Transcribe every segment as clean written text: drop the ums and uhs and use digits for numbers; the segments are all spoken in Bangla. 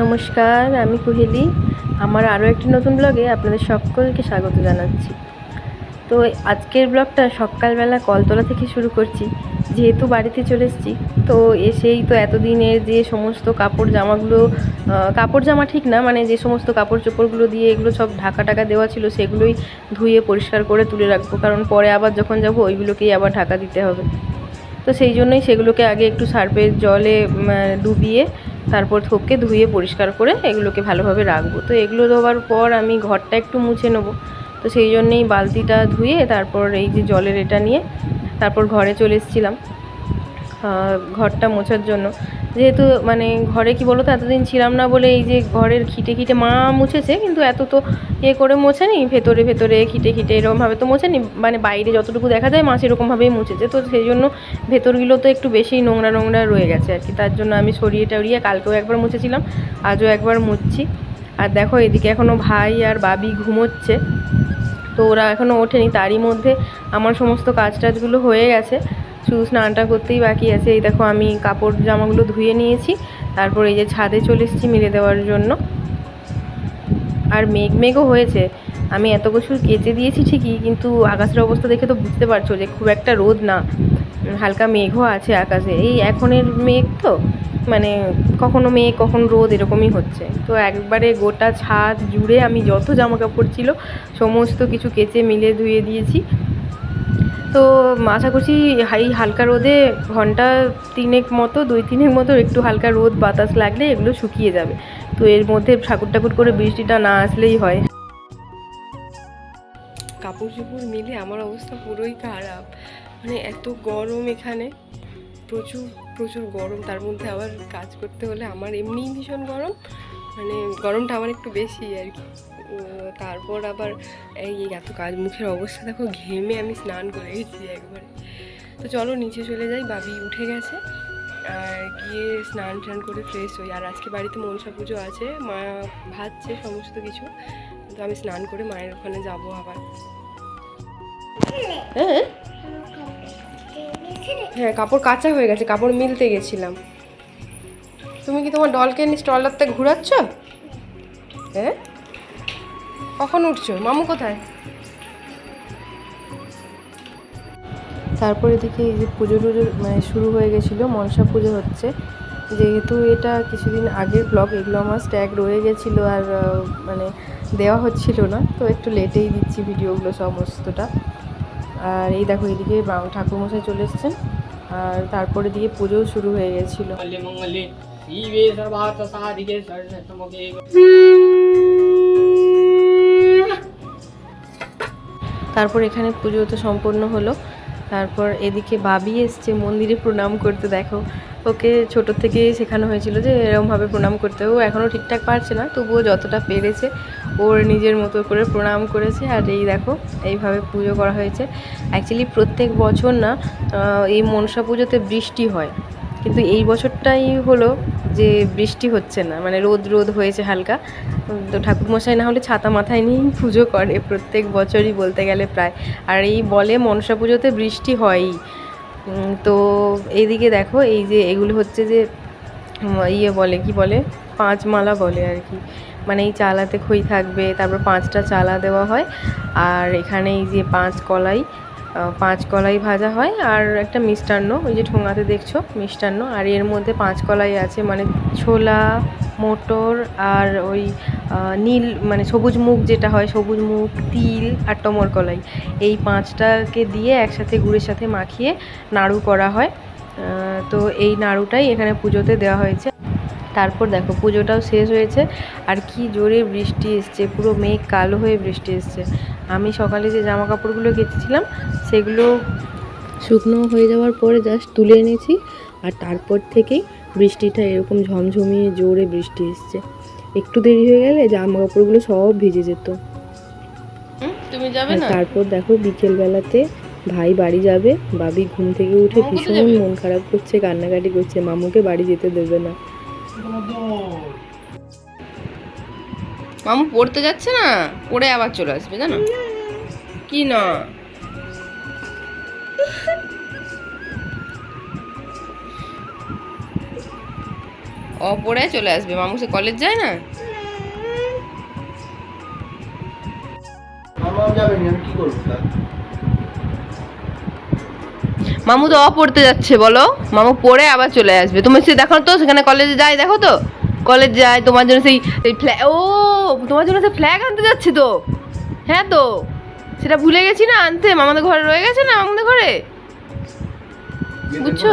নমস্কার, আমি কুহেলি। আমার আরও একটি নতুন ব্লগে আপনাদের সকলকে স্বাগত জানাচ্ছি। তো আজকের ব্লগটা সকালবেলা কলতলা থেকে শুরু করছি, যেহেতু বাড়িতে চলে এসেছি। তো এসেই তো এতদিনের যে সমস্ত কাপড় জামা ঠিক না, মানে যে সমস্ত কাপড় চোপড়গুলো দিয়ে এগুলো সব ঢাকা টাকা দেওয়া ছিল, সেগুলোই ধুয়ে পরিষ্কার করে তুলে রাখবো, কারণ পরে আবার যখন যাব ওইগুলোকেই আবার ঢাকা দিতে হবে। তো সেই জন্যই সেগুলোকে আগে একটু সার্ফের জলে ডুবিয়ে তারপর থোপকে ধুয়ে পরিষ্কার করে এগুলোকে ভালোভাবে রাখবো। তো এগুলো দেওয়ার পর আমি ঘরটা একটু মুছে নেবো। তো সেই জন্যেই বালতিটা ধুয়ে তারপর এই যে জলের এটা নিয়ে তারপর ঘরে চলে এসেছিলাম ঘরটা মোছার জন্য। যেহেতু মানে ঘরে কি বলো তো, এতদিন ছিলাম না বলে এই যে ঘরের খিটে খিটে মা মুছেছে, কিন্তু এত তো করে মোছেনি, ভেতরে ভেতরে খিটে খিটে এরকমভাবে তো মোছেনি, মানে বাইরে যতটুকু দেখা যায় মা সেরকমভাবেই মুছেছে। তো সেই জন্য ভেতরগুলো তো একটু বেশি নোংরা নোংরা রয়ে গেছে আর কি। তার জন্য আমি সরিয়ে টাড়িয়ে কালকেও একবার মুছেছিলাম, আজও একবার মুছছি। আর দেখো এদিকে এখনও ভাই আর বাবি ঘুমোচ্ছে, তো ওরা এখনও ওঠেনি। তারই মধ্যে আমার সমস্ত কাজ টাজগুলো হয়ে গেছে, শুধু স্নানটা করতেই বাকি আছে। এই দেখো আমি কাপড় জামাগুলো ধুয়ে নিয়েছি, তারপর এই যে ছাদে চলে এসেছি মেলে দেওয়ার জন্য। আর মেঘও হয়েছে, আমি এত কিছু কেচে দিয়েছি ঠিকই, কিন্তু আকাশের অবস্থা দেখে তো বুঝতে পারছো যে খুব একটা রোদ না, হালকা মেঘও আছে আকাশে। এই এখনের মেঘ তো, মানে কখনো মেঘ কখনো রোদ এরকমই হচ্ছে। তো একবারে গোটা ছাদ জুড়ে আমি যত জামা কাপড় ছিল সমস্ত কিছু কেচে মিলে ধুয়ে দিয়েছি। তো আশা করছি এই হালকা রোদে ঘন্টা দুই তিনেক মতো একটু হালকা রোদ বাতাস লাগলে এগুলো শুকিয়ে যাবে। তো এর মধ্যে ঠাকুর করে বৃষ্টিটা না আসলেই হয়। কাপড় চোপড় মিলে আমার অবস্থা পুরোই খারাপ, মানে এত গরম এখানে, প্রচুর প্রচুর গরম। তার মধ্যে আবার কাজ করতে হলে আমার এমনিই ভীষণ গরম, মানে গরমটা আমার একটু বেশি আর কি। তারপর আবার এই এত কাজ, মুখের অবস্থা দেখো, ঘেমে আমি স্নান করে গেছি একবারে। তো চলো নিচে চলে যাই, বাবি উঠে গেছে, আর গিয়ে স্নান টান করে ফ্রেশ হই। আর আজকে বাড়িতে মনসা পুজো আছে, মা ভাজছে সমস্ত কিছু, তো আমি স্নান করে মায়ের ওখানে যাবো আবার। হ্যাঁ হ্যাঁ, কাপড় কাচা হয়ে গেছে, কাপড় মিলতে গেছিলাম। তুমি কি তোমার ডলকে নিয়ে স্টলারতে ঘুরাচ্ছ? হ্যাঁ, কখন উঠছো? মামু কোথায়? তারপর এদিকে এই যে পুজো মানে শুরু হয়ে গেছিলো, মনসা পুজো হচ্ছে। যেহেতু এটা কিছুদিন আগের ব্লগ, এগুলো আমার স্ট্যাগ রয়ে গেছিলো আর মানে দেওয়া হচ্ছিল না, তো একটু লেটেই দিচ্ছি ভিডিওগুলো সমস্তটা। আর এই দেখো এদিকে ঠাকুরমশাই চলে এসছেন, আর তারপরে দিকে পুজোও শুরু হয়ে গেছিলো। তারপর এখানে পুজো তো সম্পন্ন হলো। তারপর এদিকে বাবি এসছে মন্দিরে প্রণাম করতে। দেখো, ওকে ছোট থেকে শেখানো হয়েছিল যে এরকমভাবে প্রণাম করতে। ও এখনও ঠিকঠাক পারছে না, তবুও যতটা পেরেছে ওর নিজের মতো করে প্রণাম করেছে। আর এই দেখো এইভাবে পুজো করা হয়েছে। অ্যাকচুয়ালি প্রত্যেক বছর না এই মনসা পুজোতে বৃষ্টি হয়, কিন্তু এই বছরটাই হলো যে বৃষ্টি হচ্ছে না, মানে রোদ হয়েছে হালকা। তো ঠাকুরমশাই না হলে ছাতা মাথায় নিয়েই পুজো করে প্রত্যেক বছরই বলতে গেলে প্রায়। আর এই বলে মনসা পুজোতে বৃষ্টি হয়ই। তো এইদিকে দেখো এই যে এগুলো হচ্ছে যে বলে কি বলে, 5 মালা বলে আর কি, মানে এই চালাতে খই থাকবে, তারপর 5টা চালা দেওয়া হয়। আর এখানে এই যে 5 কলাই ভাজা হয়, আর একটা মিষ্টান্ন, ওই যে ঠোঙাতে দেখছো মিষ্টান্ন। আর এর মধ্যে 5 কলাই আছে, মানে ছোলা, মটর, আর ওই নীল মানে সবুজ মুগ যেটা হয়, সবুজ মুগ, তিল আর টমর কলাই, এই 5টাকে দিয়ে একসাথে গুড়ের সাথে মাখিয়ে নাড়ু করা হয়। তো এই নাড়ুটাই এখানে পুজোতে দেওয়া হয়েছে। তারপর দেখো পুজোটাও শেষ হয়েছে, আর কি জোরে বৃষ্টি এসছে, পুরো মেঘ কালো হয়ে বৃষ্টি এসছে। আমি সকালে যে জামা কাপড়গুলো কেচেছিলাম সেগুলো শুকনো হয়ে যাওয়ার পরে জাস্ট তুলে এনেছি, আর তারপর থেকেই বৃষ্টিটা এরকম ঝমঝমিয়ে জোরে বৃষ্টি এসছে। একটু দেরি হয়ে গেলে জামা কাপড়গুলো সব ভিজে যেত। তুমি যাবে না? তারপর দেখো বিকেলবেলাতে ভাই বাড়ি যাবে, বাবি ঘুম থেকে উঠে ভীষণ মন খারাপ করছে, কান্নাকাটি করছে, মামুকে বাড়ি যেতে দেবে না। মামু পড়তে যাচ্ছে না, পড়ে আবার চলে আসবে জানো কি না। পড়ে চলে আসবে। মামু সে কলেজ যায় না? মামু তো পড়তে যাচ্ছে বলো, মামু পড়ে আবার চলে আসবে। তুমি সে দেখো তো সেখানে কলেজে যায়, দেখো তো কলেজ যায় তোমার জন্য সেই ফ্ল্যাগ, ও তোমার জন্য সেই ফ্ল্যাগ আনতে যাচ্ছে তো। হ্যাঁ তো সেটা ভুলে গেছি না আনতে, মামাদের ঘরে রয়ে গেছে না আমাদের ঘরে, বুঝছো?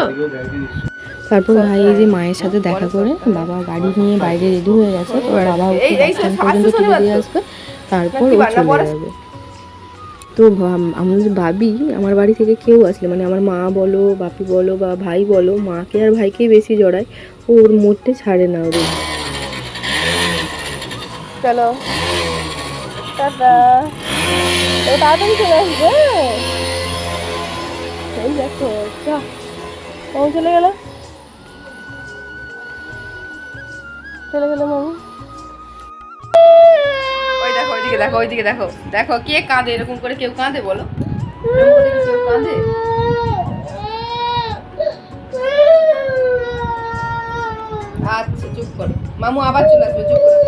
তারপর ভাই এই যে মায়ের সাথে দেখা করে বাবা গাড়ি নিয়ে বাইরে রেডি হয়ে গেছে। এবার বাবা ওকে বাস স্ট্যান্ড পর্যন্ত তুলে দিয়ে আসবে, তারপর ও চলে যাবে। তো আমরা যে ভাবি আমার বাড়ি থেকে কেউ আসলে মানে আমার মা বলো, বাপি বলো বা ভাই বলো, মাকে আর ভাইকেই বেশি জড়ায়, ওর মরতে ছাড়ে না ওর। চলো টাটা, তাড়াতাড়ি চলে আসবে। এই দেখো মামু চলে গেল, চলে গেল মামু। ওই দেখো ওইদিকে দেখো, ওইদিকে দেখো, দেখো কে কাঁদে এরকম করে, কেউ কাঁদে বলো, এরকম করে কি কেউ কাঁদে? আচ্ছা চুপ করো, মামু আবার চলে আসবে, চুপ করো।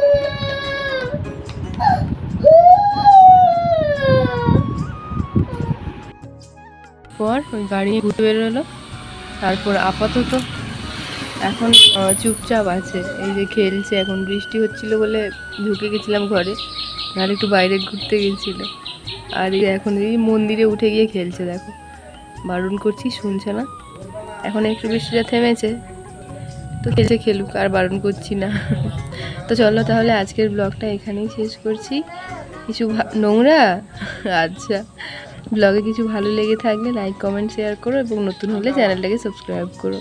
পর ওই গাড়ি ঘুরে বেরোলো। তারপর আপাতত এখন চুপচাপ আছে, এই যে খেলছে। এখন বৃষ্টি হচ্ছিল বলে ঢুকে গেছিলাম ঘরে, আর একটু বাইরে ঘুরতে গেছিল। আর এই এখন এই মন্দিরে উঠে গিয়ে খেলছে, দেখো বারণ করছি শুনছে না। এখন একটু বৃষ্টিটা থেমেছে তো খেলছে, খেলুক, আর বারণ করছি না। তো চলো তাহলে আজকের ব্লগটা এখানেই শেষ করছি। কিছু নোংরা, আচ্ছা, ব্লগে কিছু ভালো লেগে থাকলে লাইক কমেন্ট শেয়ার করো এবং নতুন হলে চ্যানেলটাকে সাবস্ক্রাইব করো।